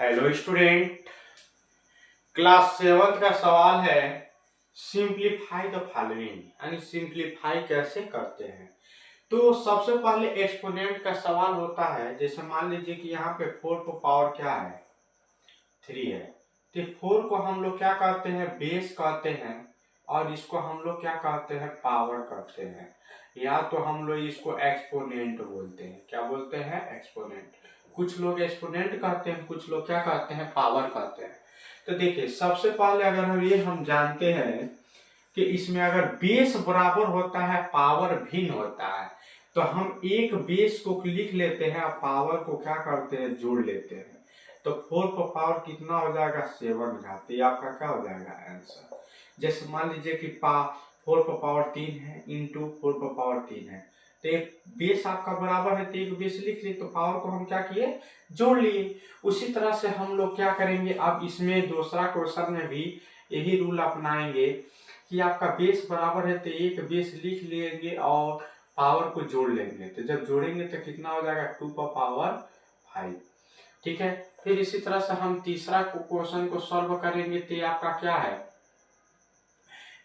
Hello student, class 7 का सवाल है सिंप्लीफाई द फॉलोइंग, यानी सिंप्लीफाई कैसे करते हैं। तो सबसे पहले एक्सपोनेंट का सवाल होता है। जैसे मान लीजिए कि यहाँ पे 4 को पावर क्या है, 3 है। तो 4 को हम लोग क्या कहते हैं, बेस कहते हैं, और इसको हम लोग क्या कहते हैं, पावर कहते हैं। या तो हम लोग इसको एक्सपोनेंट बोलते हैं। क्या बोलते हैं, एक्सपोनेंट। कुछ लोग एक्सपोनेंट कहते हैं, कुछ लोग क्या कहते हैं, पावर कहते हैं। तो देखिए, सबसे पहले अगर हम जानते हैं कि इसमें अगर बेस बराबर होता है, पावर भिन्न होता है, तो हम एक बेस को लिख लेते हैं और पावर को क्या करते हैं, जोड़ लेते हैं। तो 4 पर पावर कितना हो जाएगा, 7 घात। ये आपका क्या हो जाएगा, आंसर। जैसे मान लीजिए कि 4 पर पावर 3 है इंटू 4 पर पावर 3 है। तो एक बेस आपका बराबर है, तो एक बेस लिख लिए, तो पावर को हम क्या किए, जोड़ लिए। उसी तरह से हम लोग क्या करेंगे, अब इसमें दूसरा क्वेश्चन में भी यही रूल अपनाएंगे कि आपका बेस बराबर है तो एक बेस लिख लेंगे और पावर को जोड़ लेंगे। तो जब जोड़ेंगे तो कितना हो जाएगा, 2 पर पावर 5। ठीक है। फिर इसी तरह से हम तीसरा क्वेश्चन को सॉल्व करेंगे। तो आपका क्या है,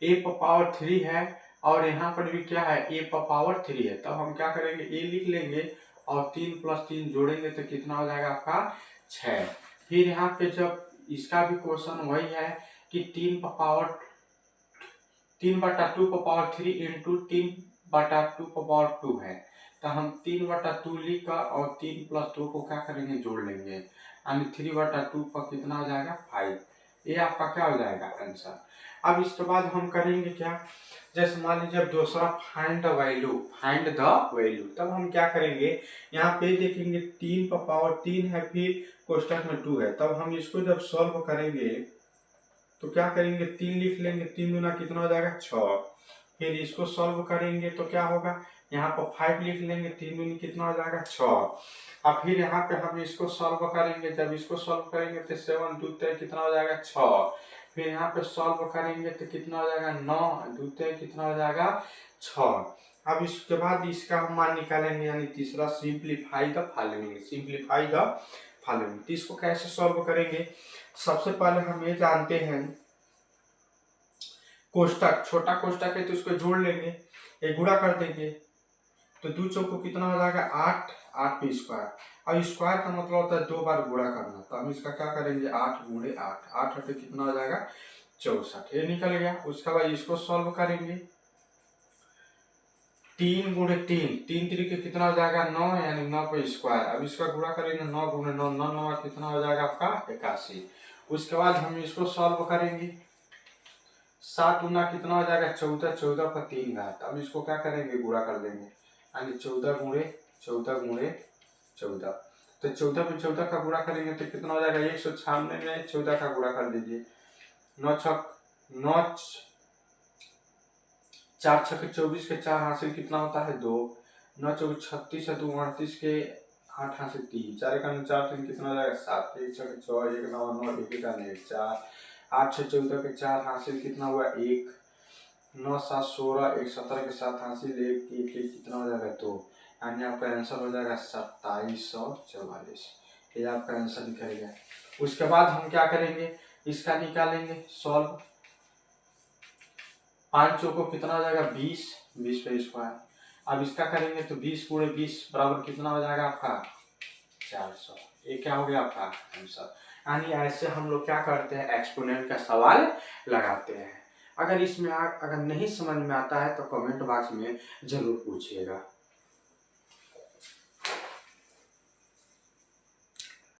a पर पावर 3 है और यहाँ पर भी क्या है, a पर पावर 3 है। तब हम क्या करेंगे, a लिख लेंगे और 3 + 3 जोड़ेंगे तो कितना हो जाएगा आपका 6। फिर यहाँ पे जब इसका भी क्वेश्चन वही है कि 3 पर पावर 3/2 पर पावर 3 इंटू 3/2 पर पावर 2 है। तो हम 3/2 लिखकर और 3 + 2 को क्या करेंगे, जोड़ लेंगे, यानी 3/2 पर कितना हो जाएगा, 5। ये आपका क्या हो जाएगा, आंसर। अब इसके बाद हम करेंगे क्या, जैसे मान लीजिए अब दूसरा फाइंड द वैल्यू, तब हम क्या करेंगे, यहाँ पे देखेंगे 3 पर पावर 3 है, फिर कोष्टक में 2 है। तब हम इसको जब सॉल्व करेंगे तो क्या करेंगे, 3 लिख लेंगे, 3 दूना कितना हो जाएगा, 6। फिर इसको सॉल्व करेंगे तो क्या होगा, यहाँ पर 5 लिख लेंगे, 3 दूनी कितना हो जाएगा, 6। अब फिर यहाँ पे हम इसको सॉल्व करेंगे। जब इसको सॉल्व करेंगे तो 7 दूते कितना हो जाएगा, 6। फिर यहाँ पे सॉल्व करेंगे तो कितना हो जाएगा, 9 दूते कितना हो जाएगा, 6। अब इसके बाद इसका हम मान निकालेंगे, यानी तीसरा सिंप्लीफाई द फॉलोइंग। तो इसको कैसे सॉल्व करेंगे, सबसे पहले हम ये जानते हैं, कोष्टक छोटा कोष्टक है तो इसको जोड़ लेंगे, ये गुणा कर देंगे। तो 2 चौको कितना हो जाएगा, 8, 8 पे स्क्वायर। और स्क्वायर का मतलब होता है 2 बार गुणा करना। तो हम इसका क्या करेंगे, 8 × 8, 8 पे कितना हो जाएगा, 64। ये निकल गया। उसके बाद इसको सॉल्व करेंगे, 3 × 3, 3 तरीके कितना हो जाएगा, 9, यानी 9 पे स्क्वायर। अब इसका गुणा करेंगे, 9 × 9, 9 9 कितना हो जाएगा आपका, 81। उसके बाद हम इसको सॉल्व करेंगे, 7 × 9 कितना हो जाएगा, 14, 14 पर 3 घात। अब इसको क्या करेंगे, गुणा कर देंगे, यानी 14 × 14 तो 14 में 14 का गुणा करेंगे तो कितना हो जाएगा, 196 में 14 का गुणा कर दीजिए, 9 4 6 के 24 के 4 हासिल कितना होता है, 2। 9 4 36 है, 2 38 के 8 हासिल 3, 4 का 4 3 कितना हो जाएगा, 7। 1 6 6 1 9 9 1 का 4, 8 6 14 के 4 हासिल कितना हुआ, 1। 9 7 16 1 17 के 7 हासिल 1 1 1 कितना हो जाएगा, 2। यानी आपका आंसर हो जाएगा 2744। ये आपका आंसर निकलेगा। उसके बाद हम क्या करेंगे, इसका निकालेंगे सॉल्व। 5 चौको कितना हो जाएगा, 20, 20 पे स्क्वायर। अब इसका करेंगे तो 20 × 20 बराबर कितना हो जाएगा आपका, 400। ये क्या हो गया आपका आंसर। यानी ऐसे हम लोग क्या करते हैं, एक्सपोनेंट का सवाल लगाते हैं। अगर इसमें अगर नहीं समझ में आता है तो कमेंट बॉक्स में जरूर पूछिएगा।